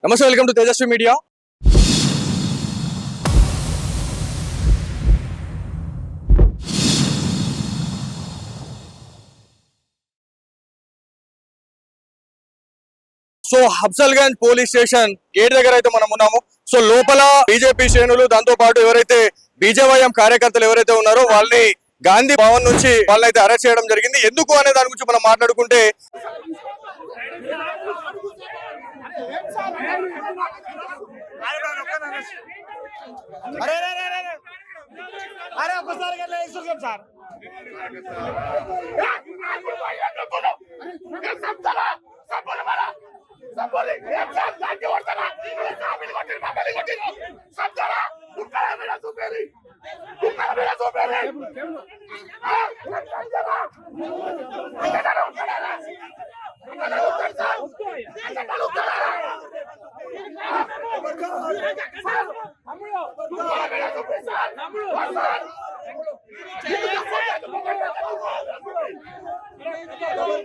నమస్తే, welcome to Tejaswi media. So Afzalgunj police station gate దగ్గర అయితే మనం ఉన్నాము. సో లోపల బీజేపీ శ్రేణులు, దాంతో పాటు ఎవరైతే బీజేవైఎం కార్యకర్తలు ఎవరైతే ఉన్నారో వాళ్ళని గాంధీ భవన్ నుంచి వాళ్ళనైతే అరెస్ట్ చేయడం జరిగింది. ఎందుకు అనే దాని గురించి మనం మాట్లాడుకుంటే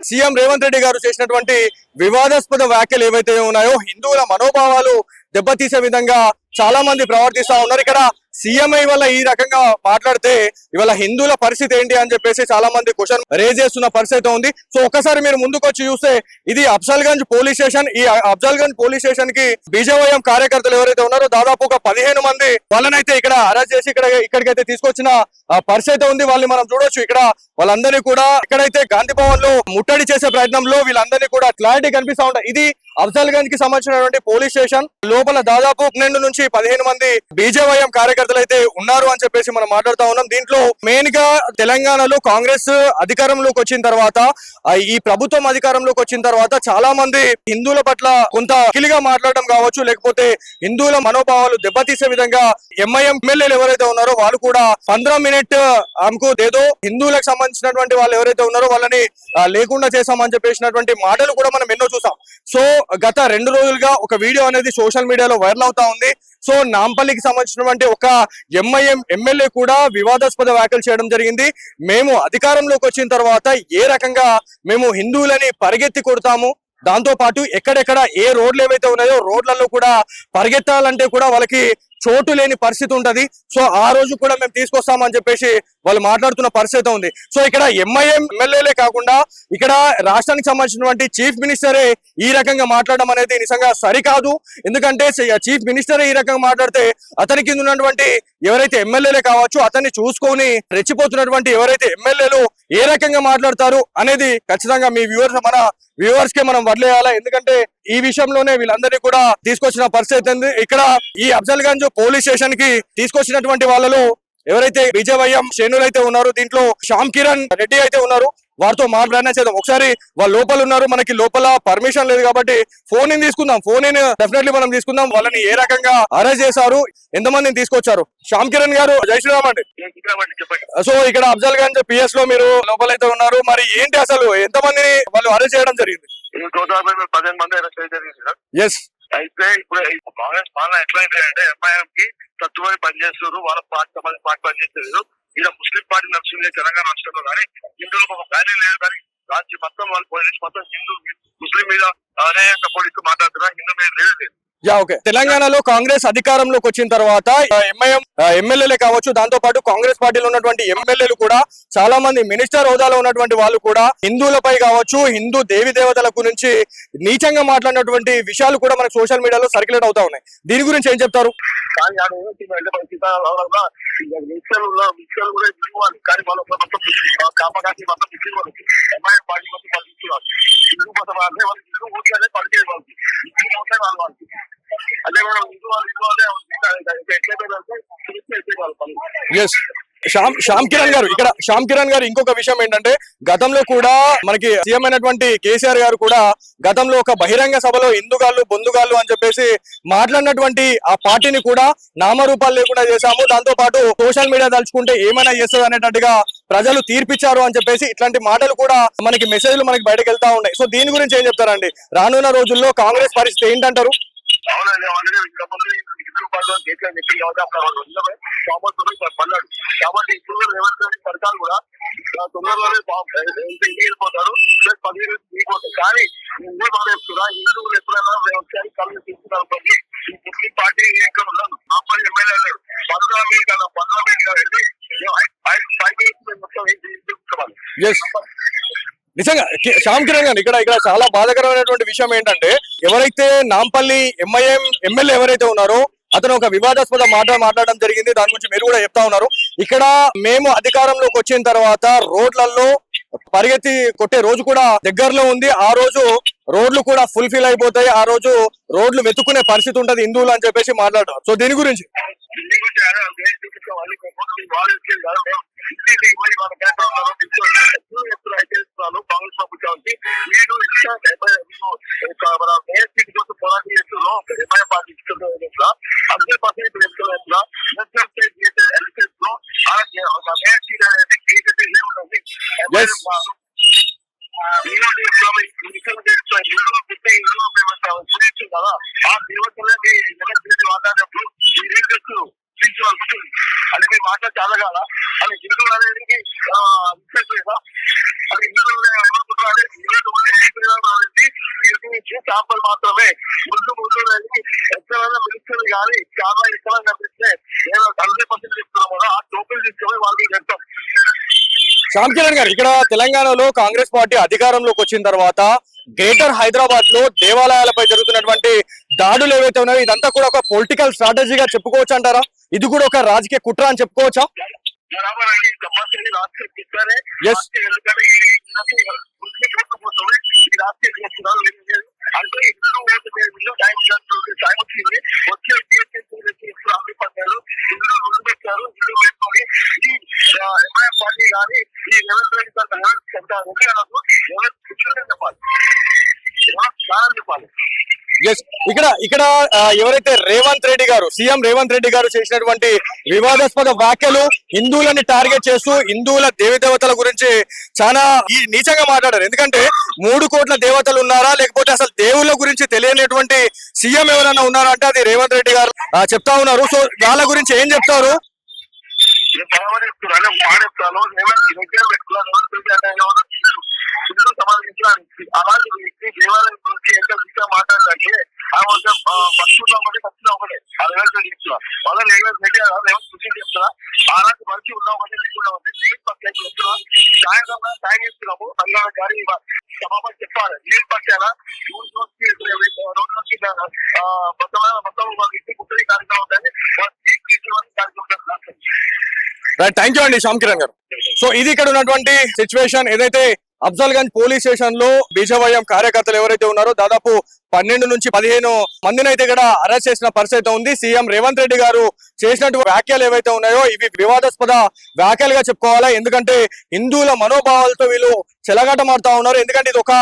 సీఎం రేవంత్ రెడ్డి గారు చేసినటువంటి వివాదాస్పద వ్యాఖ్యలు ఏవైతే ఉన్నాయో హిందువుల మనోభావాలు దెబ్బతీసే విధంగా చాలా మంది ప్రవర్తిస్తా ఉన్నారు. ఇక్కడ సీఎం ఇవాళ ఈ రకంగా మాట్లాడితే ఇవాళ హిందువుల పరిస్థితి ఏంటి అని చెప్పేసి చాలా మంది క్వశ్చన్ రేజ్ చేస్తున్న పరిస్థితి ఉంది. సో ఒక్కసారి మీరు ముందుకు వచ్చి చూస్తే ఇది అఫ్జల్గంజ్ పోలీస్ స్టేషన్. ఈ అఫ్జల్గంజ్ పోలీస్ స్టేషన్ కి బీజేవైఎం కార్యకర్తలు ఎవరైతే ఉన్నారో దాదాపు ఒక 15 మంది వాళ్ళనైతే ఇక్కడ అరెస్ట్ చేసి ఇక్కడికైతే తీసుకొచ్చిన పరిస్థితి ఉంది. వాళ్ళని మనం చూడొచ్చు. ఇక్కడ వాళ్ళందరినీ కూడా ఇక్కడైతే గాంధీ భవన్ లో ముట్టడి చేసే ప్రయత్నంలో వీళ్ళందరినీ కూడా క్లారిటీ కనిపిస్తా ఉంటాయి. ఇది అఫ్జల్గంజ్ కి సంబంధించినటువంటి పోలీస్ స్టేషన్. లోపల దాదాపు 12 నుంచి 15 మంది బీజేవైఎం కార్యకర్తలు అయితే ఉన్నారు అని చెప్పేసి మనం మాట్లాడుతా ఉన్నాం. దీంట్లో మెయిన్ గా తెలంగాణలో కాంగ్రెస్ అధికారంలోకి వచ్చిన తర్వాత, ఈ ప్రభుత్వం అధికారంలోకి వచ్చిన తర్వాత చాలా మంది హిందువుల పట్ల కొంత కిలిగా మాట్లాడడం కావచ్చు, లేకపోతే హిందువుల మనోభావాలు దెబ్బతీసే విధంగా ఎంఐఎం ఎమ్మెల్యేలు ఎవరైతే ఉన్నారో వాళ్ళు కూడా 15 మినిట్ ఆమెకు ఏదో హిందువులకు సంబంధించినటువంటి వాళ్ళు ఎవరైతే ఉన్నారో వాళ్ళని లేకుండా చేశామని చెప్పేసినటువంటి మాటలు కూడా మనం ఎన్నో చూసాం. సో గత 2 రోజులుగా ఒక వీడియో అనేది సోషల్ మీడియాలో వైరల్ అవుతా ఉంది. సో నాంపల్లికి సంబంధించినటువంటి ఒక ఎంఐఎం ఎమ్మెల్యే కూడా వివాదాస్పద వ్యాఖ్యలు చేయడం జరిగింది. మేము అధికారంలోకి వచ్చిన తర్వాత ఏ రకంగా మేము హిందువులని పరిగెత్తి కొడతాము, దాంతో పాటు ఎక్కడెక్కడ ఏ రోడ్లు ఏవైతే ఉన్నాయో రోడ్లలో కూడా పరిగెత్తాలంటే కూడా వాళ్ళకి చోటు లేని పరిస్థితి ఉంటది. సో ఆ రోజు కూడా మేము తీసుకొస్తామని చెప్పేసి వాళ్ళు మాట్లాడుతున్న పరిస్థితి ఉంది. సో ఇక్కడ ఎంఐఎం ఎమ్మెల్యేలే కాకుండా ఇక్కడ రాష్ట్రానికి సంబంధించినటువంటి చీఫ్ మినిస్టరే ఈ రకంగా మాట్లాడడం అనేది నిజంగా సరికాదు. ఎందుకంటే చీఫ్ మినిస్టరే ఈ రకంగా మాట్లాడితే అతని కింద ఉన్నటువంటి ఎవరైతే ఎమ్మెల్యేలే కావచ్చు అతన్ని చూసుకొని రెచ్చిపోతున్నటువంటి ఎవరైతే ఎమ్మెల్యేలు ఏ రకంగా మాట్లాడతారు అనేది ఖచ్చితంగా మీ వ్యూవర్స్ కే మనం వదిలేయాలా. ఎందుకంటే ఈ విషయంలోనే వీళ్ళందరినీ కూడా తీసుకొచ్చిన పరిస్థితి ఉంది. ఇక్కడ ఈ అఫ్జల్గంజ్ పోలీస్ స్టేషన్ కి తీసుకొచ్చినటువంటి వాళ్ళలో ఎవరైతే బీజేవైఎం శ్రేణులు అయితే ఉన్నారో దీంట్లో శ్యామ్ కిరణ్ రెడ్డి అయితే ఉన్నారు. వారితో మాట్లాడినా చేద్దాం. ఒకసారి వాళ్ళు లోపల ఉన్నారు, మనకి లోపల పర్మిషన్ లేదు కాబట్టి ఫోన్ ఇన్ తీసుకుందాం. ఫోన్ ఇన్ డెఫినెట్లీ మనం తీసుకుందాం. వాళ్ళని ఏ రకంగా అరెస్ట్ చేశారు, ఎంతమందిని తీసుకొచ్చారు. శ్యామ్ కిరణ్ గారు, జై శ్రీరామ్ అండి. సో ఇక్కడ అఫ్జల్గంజ్ పిఎస్ లో మీరు లోపలైతే ఉన్నారు, మరి ఏంటి అసలు ఎంతమందిని వాళ్ళు అరెస్ట్ చేయడం జరిగింది? 15 మంది అరెస్ట్ జరిగింది. ఎస్, అయితే ఇప్పుడు కాంగ్రెస్ పాలన ఎట్లా అంటే ఎంఐఎం కి తత్వమని పనిచేస్తారు, వాళ్ళ పార్టీ పనిచేస్తారు. ఇలా ముస్లిం పార్టీ నడుస్తుంది తెలంగాణ రాష్ట్రంలో, కానీ హిందువులకు ఒక వాల్యూ లేదు. కానీ రాజ్యం మొత్తం వాళ్ళు పోలీసు మొత్తం హిందూ ముస్లిం మీద అనేక పోలీసులు మాట్లాడుతున్నారు, హిందూ మీద లేదు. ఓకే. తెలంగాణలో కాంగ్రెస్ అధికారంలోకి వచ్చిన తర్వాత ఎంఐఎం ఎమ్మెల్యేలే కావచ్చు, దాంతో పాటు కాంగ్రెస్ పార్టీలో ఉన్నటువంటి ఎమ్మెల్యేలు కూడా చాలా మంది మినిస్టర్ హోదాలో ఉన్నటువంటి వాళ్ళు కూడా హిందువులపై కావచ్చు, హిందూ దేవి దేవతల గురించి నీచంగా మాట్లాడినటువంటి విషయాలు కూడా మనకు సోషల్ మీడియాలో సర్క్యులేట్ అవుతా ఉన్నాయి. దీని గురించి ఏం చెప్తారు? కానీ మిక్సర్లు కూడా ఇవ్వాలి, కానీ వాళ్ళ మొత్తం కాపకాసి మొత్తం మిక్సర్ ఎంఐఎం పార్టీ మొత్తం పంపిస్తున్నారు. హిందూ మొత్తం అంటే వాళ్ళు హిందూ ఊరికే పనిచేయాలి, వాళ్ళు హిందూ అవుతాయి వాళ్ళు అదే మనం హిందూ వాళ్ళు ఎట్లయితే వాళ్ళు పని. శ్యామ్ కిరణ్ గారు ఇంకొక విషయం ఏంటంటే గతంలో కూడా మనకి సీఎం అయినటువంటి కేసీఆర్ గారు కూడా గతంలో ఒక బహిరంగ సభలో హిందుగాళ్ళు బొందుగాళ్ళు అని చెప్పేసి మాట్లాడినటువంటి ఆ పార్టీని కూడా నామరూపాలు లేకుండా చేశాము, దాంతో పాటు సోషల్ మీడియా తలుచుకుంటే ఏమైనా చేస్తుంది అనేటట్టుగా ప్రజలు తీర్పిచ్చారు అని చెప్పేసి ఇట్లాంటి మాటలు కూడా మనకి మెసేజ్లు మనకి బయటకు వెళ్తా ఉన్నాయి. సో దీని గురించి ఏం చెప్తారండి? రానున్న రోజుల్లో కాంగ్రెస్ పరిస్థితి ఏంటంటారు? అవునండి ఆల్రెడీ ఇంతకుముందు హిందూ పార్టీ కేసీఆర్ చెప్పింది కాబట్టి అక్కడ వాళ్ళు ఉండమే కామర్స్ పన్నాడు కాబట్టి ఇప్పుడు రేవంత్ రెడ్డి సర్కార్ కూడా తొందరలోనే వెళ్ళిపోతారు ప్లస్ 15 దిగిపోతారు. కానీ హిందూ వాళ్ళు చెప్తున్నా హిందువులు ఎప్పుడైనా ఒకసారి కళ్ళు తీసుకున్నారు ఈ ముస్లిం పార్టీ ఎక్కడ ఉన్నాను అప్పుడు ఎమ్మెల్యే అన్నాడు పార్లమెంట్ వెళ్ళి 5 minutes మొత్తం Yes. నిజంగా శ్యామ్ కిరణ్ గారు ఇక్కడ చాలా బాధాకరమైనటువంటి విషయం ఏంటంటే ఎవరైతే నాంపల్లి ఎమ్మెల్యే ఎవరైతే ఉన్నారో అతను ఒక వివాదాస్పద మాట్లాడడం జరిగింది. దాని గురించి మీరు కూడా చెప్తా ఉన్నారు. ఇక్కడ మేము అధికారంలోకి వచ్చిన తర్వాత రోడ్లలో పరిగెత్తి కొట్టే రోజు కూడా దగ్గరలో ఉంది. ఆ రోజు రోడ్లు కూడా ఫుల్ఫిల్ అయిపోతాయి. ఆ రోజు రోడ్లు వెతుక్కునే పరిస్థితి ఉంటది హిందువులు అని చెప్పేసి మాట్లాడారు. సో దీని గురించి కాంగ్రెస్ ప్రభుత్వానికి మీరు మన మేయర్ సీట్ కోసం పోరాటం చేస్తున్నాం ఎంఐఎం పార్టీ 100% చెప్తున్నా ఎలక్షన్స్ లో మేయర్ సీట్ అనేది బీజేపీ ఉంటుంది. కదా ఆ దేవతలని మాట్లాడినప్పుడు అది మీ మాట చాలా కాదా అది హిందువులు అనేది అది హిందువులు శాంపుల్ మాత్రమే ముందు ఎక్కడైనా మినిస్టర్ కానీ చాలా ఎక్కడ కనిపిస్తే నేను 100% చెప్తున్నాం కదా ఆ టోపులు తీసుకొని వాళ్ళకి చెప్తాం. శ్యామ్ కిరణ్ గారు ఇక్కడ తెలంగాణలో కాంగ్రెస్ పార్టీ అధికారంలోకి వచ్చిన తర్వాత గ్రేటర్ హైదరాబాద్ లో దేవాలయాలపై జరుగుతున్నటువంటి దాడులు ఏవైతే ఉన్నాయో ఇదంతా కూడా ఒక పొలిటికల్ స్ట్రాటజీగా చెప్పుకోవచ్చు అంటారా? ఇది కూడా ఒక రాజకీయ కుట్ర అని చెప్పుకోవచ్చా? పార్టీ కానీ ఈ చెప్పాలి. ఇక్కడ ఎవరైతే సీఎం రేవంత్ రెడ్డి గారు చేసినటువంటి వివాదాస్పద వ్యాఖ్యలు హిందువులని టార్గెట్ చేస్తూ హిందువుల దేవతల గురించి చాలా నీచంగా మాట్లాడారు. ఎందుకంటే 3 కోట్ల దేవతలు ఉన్నారా లేకపోతే అసలు దేవుళ్ళ గురించి తెలియనటువంటి సీఎం ఎవరైనా ఉన్నారా అంటే అది రేవంత్ రెడ్డి గారు చెప్తా ఉన్నారు. సో వాళ్ళ గురించి ఏం చెప్తారు? హిందూ సంబంధించడానికి అలాంటి వ్యక్తి దేవాలయం గురించి ఎంత విషయం మాట్లాడాలంటే భక్తుల్లో ఒకటి భక్తులు ఒకటే అది చెప్తున్నా వాళ్ళని చెప్తున్నా అలాంటి మంచి ఉన్న ఒకటి లేకుండా ఉంది నీటి పక్షాలు చెప్తున్నా సాయంత్రం సాయం చేస్తున్నాము అన్న గారి సభాపతి చెప్పాలి నీటి పక్షాల మొత్తం ఇంటి కుట్టడి కార్యక్రమం ఉందని కార్యక్రమం. థ్యాంక్ యూ అండి శ్యామ్ కిరణ్ గారు. సో ఇది ఇక్కడ ఉన్నటువంటి సిచ్యువేషన్. ఏదైతే అఫ్జల్ గంజ్ పోలీస్ స్టేషన్ లో బీజేవైఎం కార్యకర్తలు ఎవరైతే ఉన్నారో దాదాపు 12 నుంచి 15 మందిని అయితే ఇక్కడ అరెస్ట్ చేసిన పరిస్థితి ఉంది. సీఎం రేవంత్ రెడ్డి గారు చేసినటువంటి వ్యాఖ్యలు ఏవైతే ఉన్నాయో ఇవి వివాదాస్పద వ్యాఖ్యలుగా చెప్పుకోవాలా. ఎందుకంటే హిందువుల మనోభావాలతో వీళ్ళు చెలగాటమాడుతా ఉన్నారు. ఎందుకంటే ఇది ఒక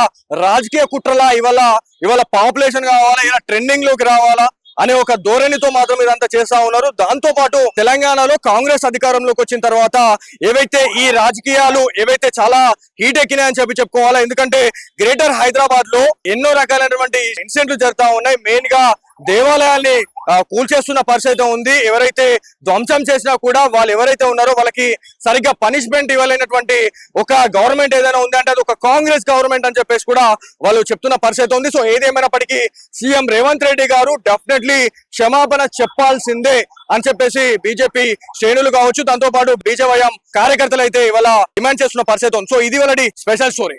రాజకీయ కుట్రలా ఇవాళ పాపులేషన్ కావాలా ఇలా ట్రెండింగ్ లోకి రావాలా అనే ఒక ధోరణితో మాత్రం ఇదంతా చేస్తా ఉన్నారు. దాంతో పాటు తెలంగాణలో కాంగ్రెస్ అధికారంలోకి వచ్చిన తర్వాత ఏవైతే ఈ రాజకీయాలు ఏవైతే చాలా హీట్ ఎక్కినాయని చెప్పుకోవాలా. ఎందుకంటే గ్రేటర్ హైదరాబాద్ లో ఎన్నో రకాలైనటువంటి ఇన్సిడెంట్లు జరుగుతా ఉన్నాయి. మెయిన్ గా దేవాలయాల్ని కూల్చేస్తున్న పరిస్థితి ఉంది. ఎవరైతే ధ్వంసం చేసినా కూడా వాళ్ళు ఎవరైతే ఉన్నారో వాళ్ళకి సరిగ్గా పనిష్మెంట్ ఇవ్వలేనటువంటి ఒక గవర్నమెంట్ ఏదైనా ఉందంటే అది ఒక కాంగ్రెస్ గవర్నమెంట్ అని చెప్పేసి కూడా వాళ్ళు చెప్తున్న పరిస్థితి ఉంది. సో ఏదేమైనప్పటికీ సీఎం రేవంత్ రెడ్డి గారు డెఫినెట్లీ క్షమాపణ చెప్పాల్సిందే అని చెప్పేసి బీజేపీ శ్రేణులు కావచ్చు దాంతో పాటు బీజేవైఎం కార్యకర్తలు అయితే ఇవాళ డిమాండ్ చేస్తున్న పరిస్థితి ఉంది. సో ఇది వాళ్ళ స్పెషల్ స్టోరీ.